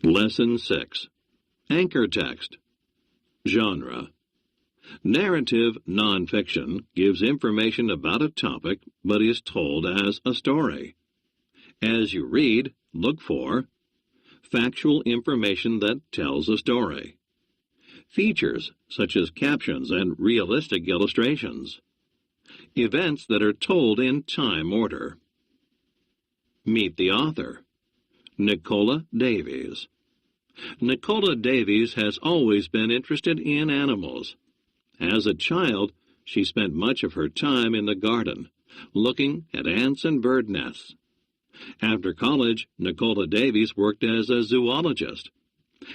Lesson 6. Anchor text. Genre. Narrative nonfiction gives information about a topic but is told as a story. As you read, look for factual information that tells a story. Features such as captions and realistic illustrations. Events that are told in time order. Meet the author. Nicola Davies. Nicola Davies has always been interested in animals. As a child, she spent much of her time in the garden, looking at ants and bird nests. After college, Nicola Davies worked as a zoologist.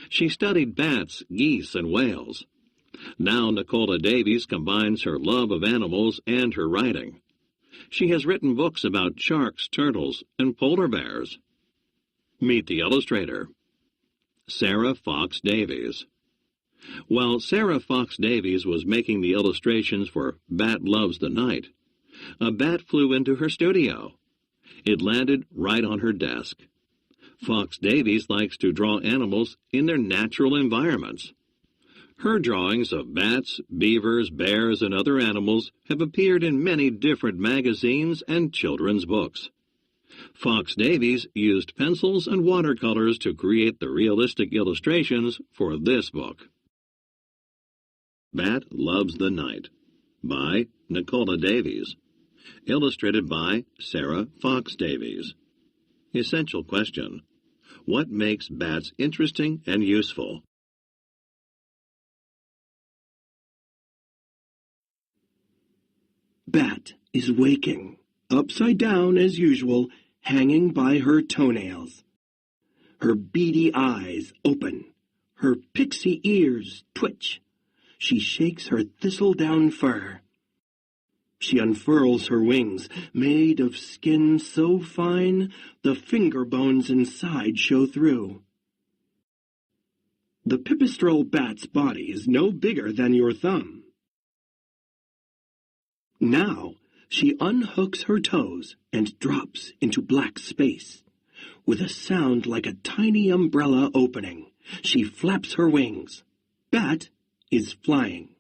She studied bats, geese, and whales. Now Nicola Davies combines her love of animals and her writing. She has written books about sharks, turtles, and polar bears. Meet the illustrator. Sarah Fox Davies. While Sarah Fox Davies was making the illustrations for Bat Loves the Night, a bat flew into her studio. It landed right on her desk. Fox Davies likes to draw animals in their natural environments. Her drawings of bats, beavers, bears, and other animals have appeared in many different magazines and children's books. Fox Davies used pencils and watercolors to create the realistic illustrations for this book. Bat Loves the Night by Nicola Davies. Illustrated by Sarah Fox Davies. Essential question. What makes bats interesting and useful? Bat is waking, upside down as usual, hanging by her toenails. Her beady eyes open. Her pixie ears twitch. She shakes her thistledown fur. She unfurls her wings, made of skin so fine the finger bones inside show through. The pipistrelle bat's body is no bigger than your thumb. Now she unhooks her toes and drops into black space. With a sound like a tiny umbrella opening, she flaps her wings. Bat is flying.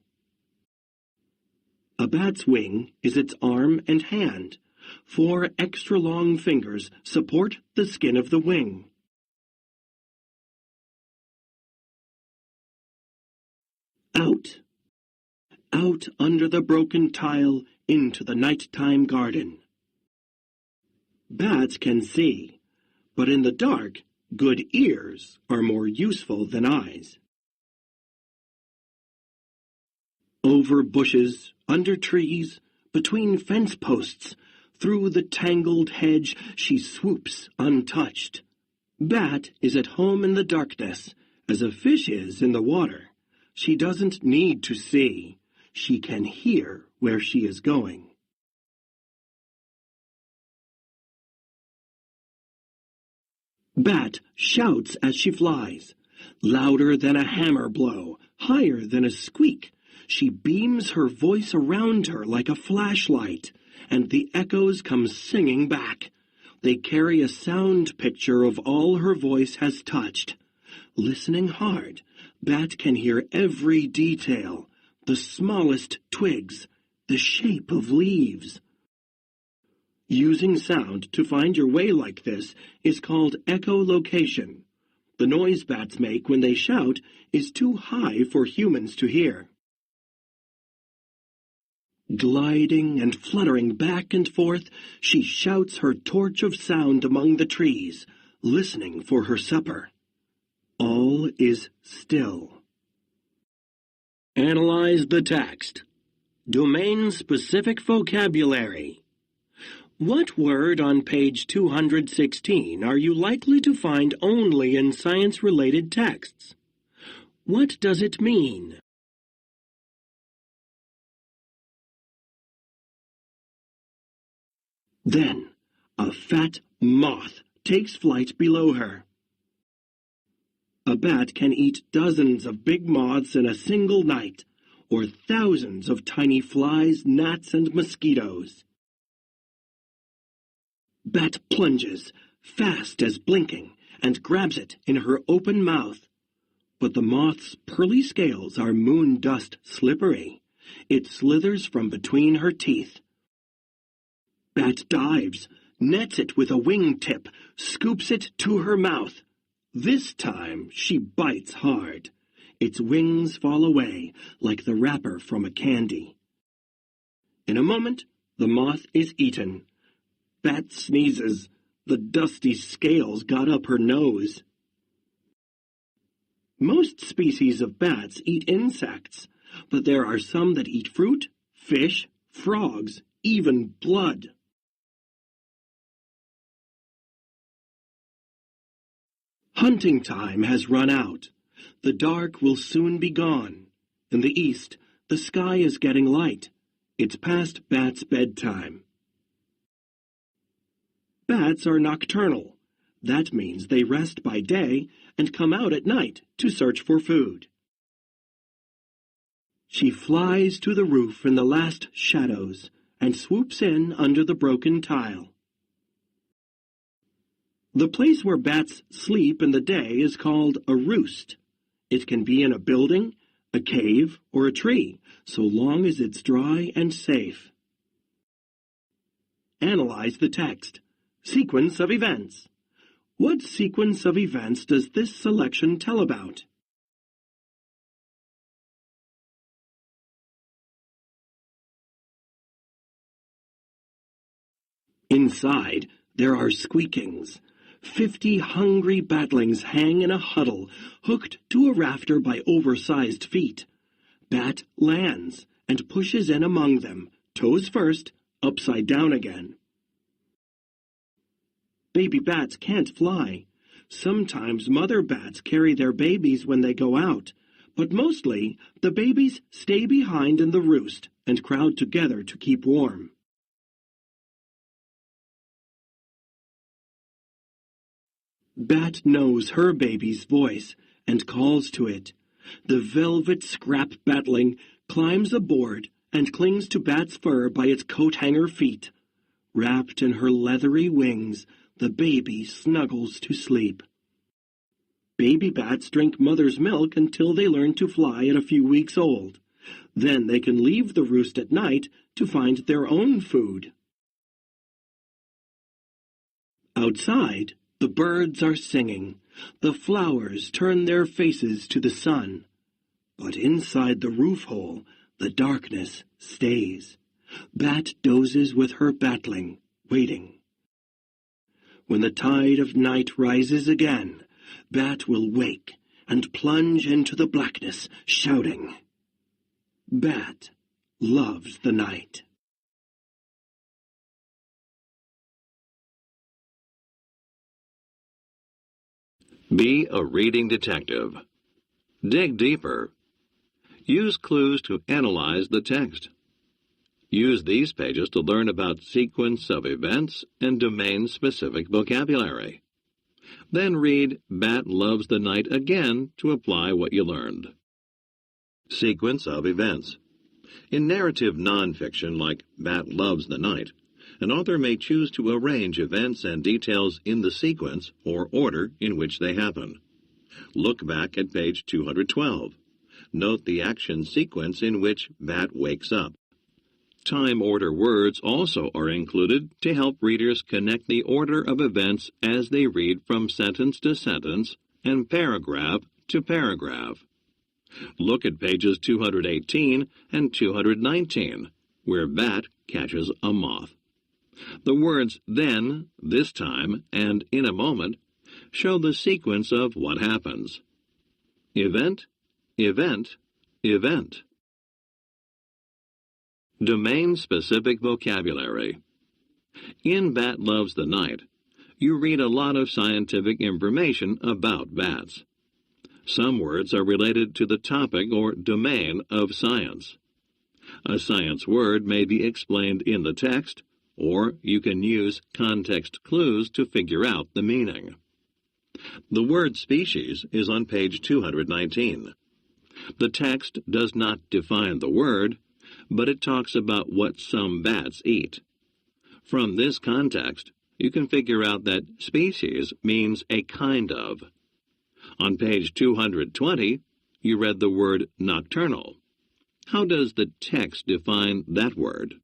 A bat's wing is its arm and hand. 4 extra long fingers support the skin of the wing. Out. Out under the broken tile into the nighttime garden. Bats can see, but in the dark, good ears are more useful than eyes. Over bushes, under trees, between fence posts, through the tangled hedge she swoops untouched. Bat is at home in the darkness, as a fish is in the water. She doesn't need to see. She can hear where she is going. Bat shouts as she flies, louder than a hammer blow, higher than a squeak. She beams her voice around her like a flashlight, and the echoes come singing back. They carry a sound picture of all her voice has touched. Listening hard, Bat can hear every detail, the smallest twigs, the shape of leaves. Using sound to find your way like this is called echolocation. The noise bats make when they shout is too high for humans to hear. Gliding and fluttering back and forth, she shouts her torch of sound among the trees, listening for her supper. All is still. Analyze the text. Domain-specific vocabulary. What word on page 216 are you likely to find only in science-related texts? What does it mean? Then, a fat moth takes flight below her. A bat can eat dozens of big moths in a single night, or thousands of tiny flies, gnats, and mosquitoes. Bat plunges, fast as blinking, and grabs it in her open mouth. But the moth's pearly scales are moon dust slippery. It slithers from between her teeth. Bat dives, nets it with a wing tip, scoops it to her mouth. This time she bites hard. Its wings fall away like the wrapper from a candy. In a moment, the moth is eaten. Bat sneezes. The dusty scales got up her nose. Most species of bats eat insects, but there are some that eat fruit, fish, frogs, even blood. Hunting time has run out. The dark will soon be gone. In the east, the sky is getting light. It's past Bat's bedtime. Bats are nocturnal. That means they rest by day and come out at night to search for food. She flies to the roof in the last shadows and swoops in under the broken tile. The place where bats sleep in the day is called a roost. It can be in a building, a cave, or a tree, so long as it's dry and safe. Analyze the text. Sequence of events. What sequence of events does this selection tell about? Inside, there are squeakings. 50 hungry batlings hang in a huddle, hooked to a rafter by oversized feet. Bat lands and pushes in among them, toes first, upside down again. Baby bats can't fly. Sometimes mother bats carry their babies when they go out, but mostly the babies stay behind in the roost and crowd together to keep warm. Bat knows her baby's voice and calls to it. The velvet scrap batling climbs aboard and clings to Bat's fur by its coat-hanger feet. Wrapped in her leathery wings, the baby snuggles to sleep. Baby bats drink mother's milk until they learn to fly at a few weeks old. Then they can leave the roost at night to find their own food. Outside, the birds are singing. The flowers turn their faces to the sun. But inside the roof hole, the darkness stays. Bat dozes with her batling, waiting. When the tide of night rises again, Bat will wake and plunge into the blackness, shouting. Bat loves the night. Be a reading detective. Dig deeper. Use clues to analyze the text. Use these pages to learn about sequence of events and domain-specific vocabulary. Then read Bat Loves the Night again to apply what you learned. Sequence of events. In narrative nonfiction like Bat Loves the Night, an author may choose to arrange events and details in the sequence or order in which they happen. Look back at page 212. Note the action sequence in which Bat wakes up. Time order words also are included to help readers connect the order of events as they read from sentence to sentence and paragraph to paragraph. Look at pages 218 and 219, where Bat catches a moth. The words then, this time, and in a moment show the sequence of what happens. Event, event, event. Domain-specific vocabulary. In Bat Loves the Night, you read a lot of scientific information about bats. Some words are related to the topic or domain of science. A science word may be explained in the text, or you can use context clues to figure out the meaning. The word species is on page 219. The text does not define the word, but it talks about what some bats eat. From this context, you can figure out that species means a kind of. On page 220, you read the word nocturnal. How does the text define that word?